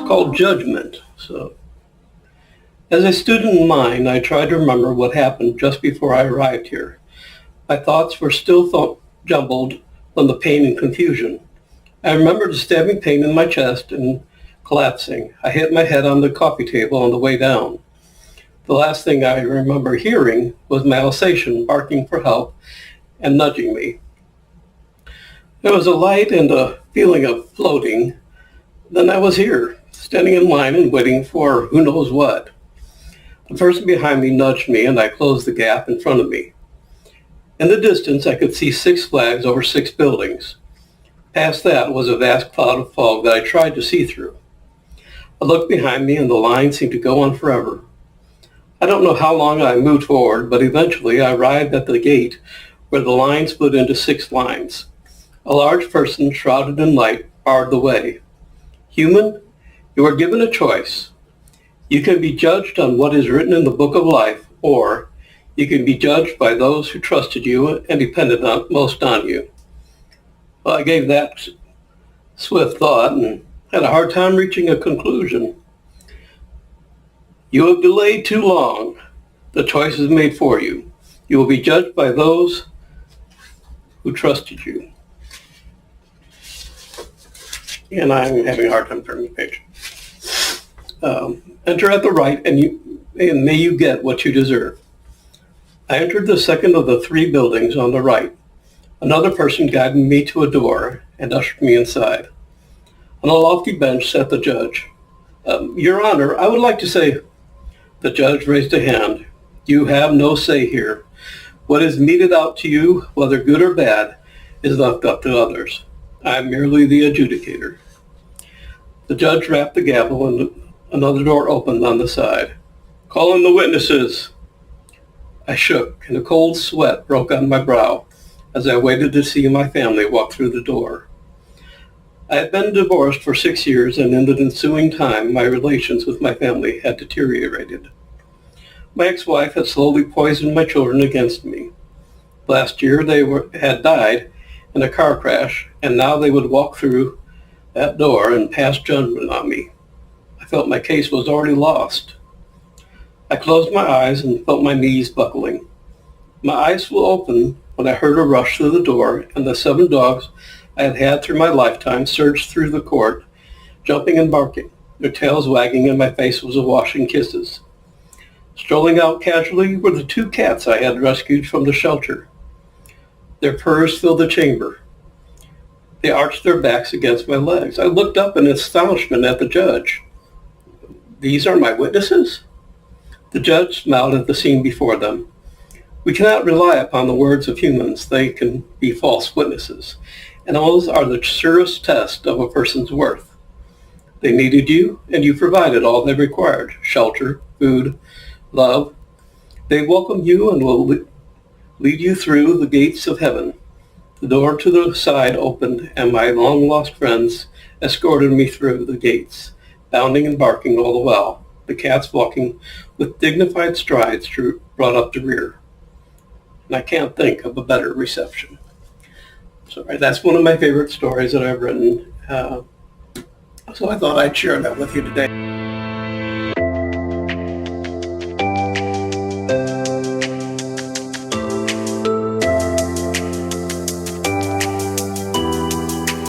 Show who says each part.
Speaker 1: called Judgement. So, as I stood in line, I tried to remember what happened just before I arrived here. My thoughts were still jumbled from the pain and confusion. I remembered a stabbing pain in my chest and collapsing. I hit my head on the coffee table on the way down. The last thing I remember hearing was my Alsatian barking for help and nudging me. There was a light and a feeling of floating. Then I was here, standing in line and waiting for who knows what. The person behind me nudged me and I closed the gap in front of me. In the distance, I could see 6 flags over 6 buildings. Past that was a vast cloud of fog that I tried to see through. I looked behind me and the line seemed to go on forever. I don't know how long I moved forward, but eventually I arrived at the gate where the line split into 6 lines. A large person shrouded in light barred the way. Human, you are given a choice. You can be judged on what is written in the book of life, or you can be judged by those who trusted you and depended most on you. Well, I gave that swift thought and had a hard time reaching a conclusion. You have delayed too long. The choice is made for you. You will be judged by those who trusted you. And I'm having a hard time turning the page. Enter at the right, and may you get what you deserve. I entered the second of the 3 buildings on the right. Another person guided me to a door and ushered me inside. On a lofty bench sat the judge. Your Honor, I would like to say, the judge raised a hand. You have no say here. What is meted out to you, whether good or bad, is left up to others. I am merely the adjudicator. The judge rapped the gavel and another door opened on the side. Call in the witnesses. I shook and a cold sweat broke on my brow as I waited to see my family walk through the door. I had been divorced for 6 years, and in the ensuing time, my relations with my family had deteriorated. My ex-wife had slowly poisoned my children against me. Last year, they had died in a car crash, and now they would walk through that door and pass judgment on me. I felt my case was already lost. I closed my eyes and felt my knees buckling. My eyes will open when I heard a rush through the door, and the 7 dogs I had had through my lifetime surged through the court, jumping and barking, their tails wagging, and my face was awash in kisses. Strolling out casually were the 2 cats I had rescued from the shelter. Their purrs filled the chamber. They arched their backs against my legs. I looked up in astonishment at the judge. These are my witnesses? The judge smiled at the scene before them. We cannot rely upon the words of humans. They can be false witnesses. Animals are the surest test of a person's worth. They needed you, and you provided all they required: shelter, food, love. They welcome you and will lead you through the gates of heaven. The door to the side opened, and my long-lost friends escorted me through the gates, bounding and barking all the while, the cats walking with dignified strides brought up the rear. And I can't think of a better reception. So that's one of my favorite stories that I've written. So I thought I'd share that with you today.